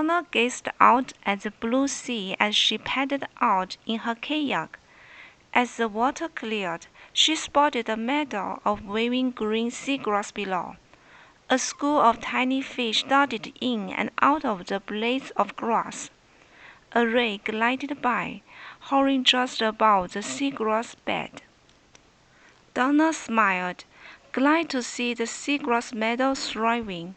Donna gazed out at the blue sea as she paddled out in her kayak. As the water cleared, she spotted a meadow of waving green seagrass below. A school of tiny fish darted in and out of the blades of grass. A ray glided by, hovering just above the seagrass bed. Donna smiled, glad to see the seagrass meadow thriving.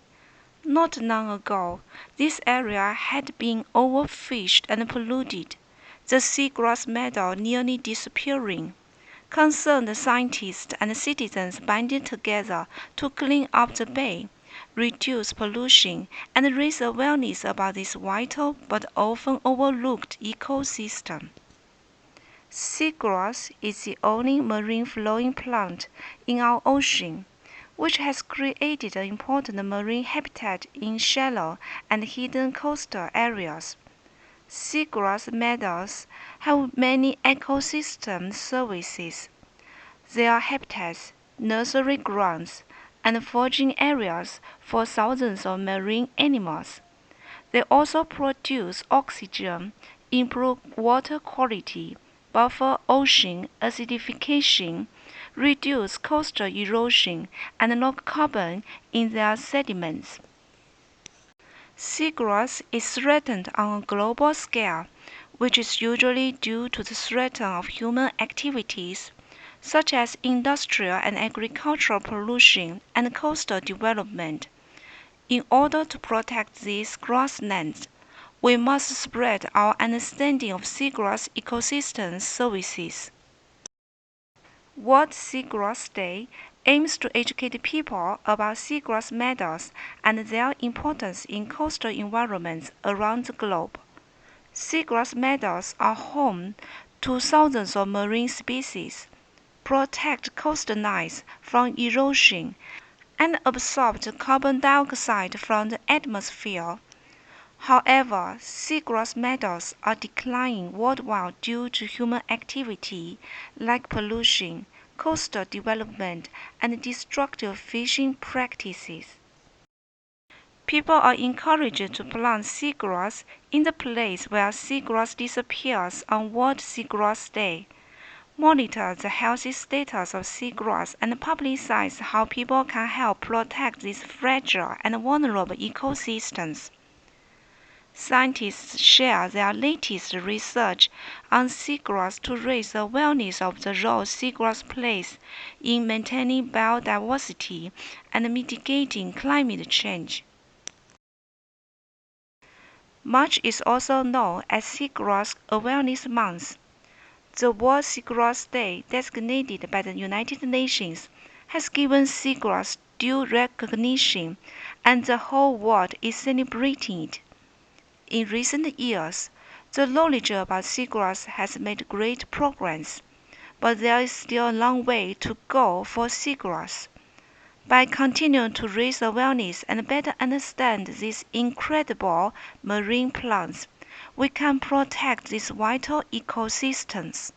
Not long ago, this area had been overfished and polluted, the seagrass meadow nearly disappearing. Concerned scientists and citizens banded together to clean up the bay, reduce pollution, and raise awareness about this vital but often overlooked ecosystem. Seagrass is the only marine flowering plant in our ocean, which has created an important marine habitat in shallow and hidden coastal areas. Seagrass meadows have many ecosystem services. They are habitats, nursery grounds, and foraging areas for thousands of marine animals. They also produce oxygen, improve water quality, buffer ocean acidification, reduce coastal erosion, and lock carbon in their sediments. Seagrass is threatened on a global scale, which is usually due to the threat of human activities, such as industrial and agricultural pollution and coastal development. In order to protect these grasslands, we must spread our understanding of seagrass ecosystem services. World Seagrass Day aims to educate people about seagrass meadows and their importance in coastal environments around the globe. Seagrass meadows are home to thousands of marine species, protect coastlines from erosion, and absorb the carbon dioxide from the atmosphere. However, seagrass meadows are declining worldwide due to human activity like pollution, coastal development, and destructive fishing practices. People are encouraged to plant seagrass in the place where seagrass disappears on World Seagrass Day. Monitor the healthy status of seagrass and publicize how people can help protect these fragile and vulnerable ecosystems. Scientists share their latest research on seagrass to raise awareness of the role seagrass plays in maintaining biodiversity and mitigating climate change. March is also known as Seagrass Awareness Month. The World Seagrass Day, designated by the United Nations, has given seagrass due recognition, and the whole world is celebrating it. In recent years, the knowledge about seagrass has made great progress, but there is still a long way to go for seagrass. By continuing to raise awareness and better understand these incredible marine plants, we can protect these vital ecosystems.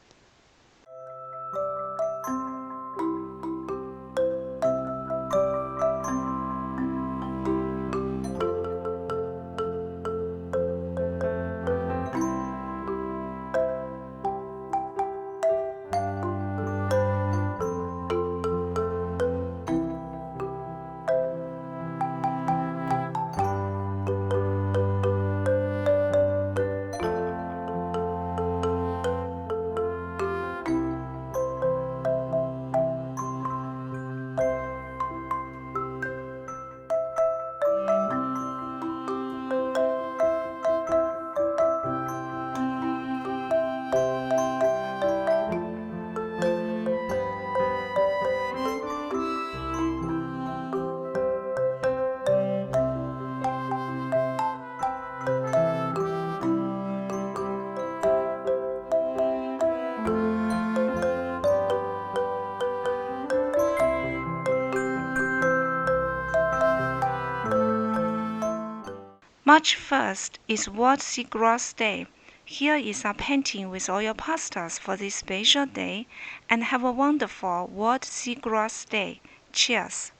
March 1st is World Seagrass Day. Here is a painting with all your pastas for this special day, and have a wonderful World Seagrass Day. Cheers!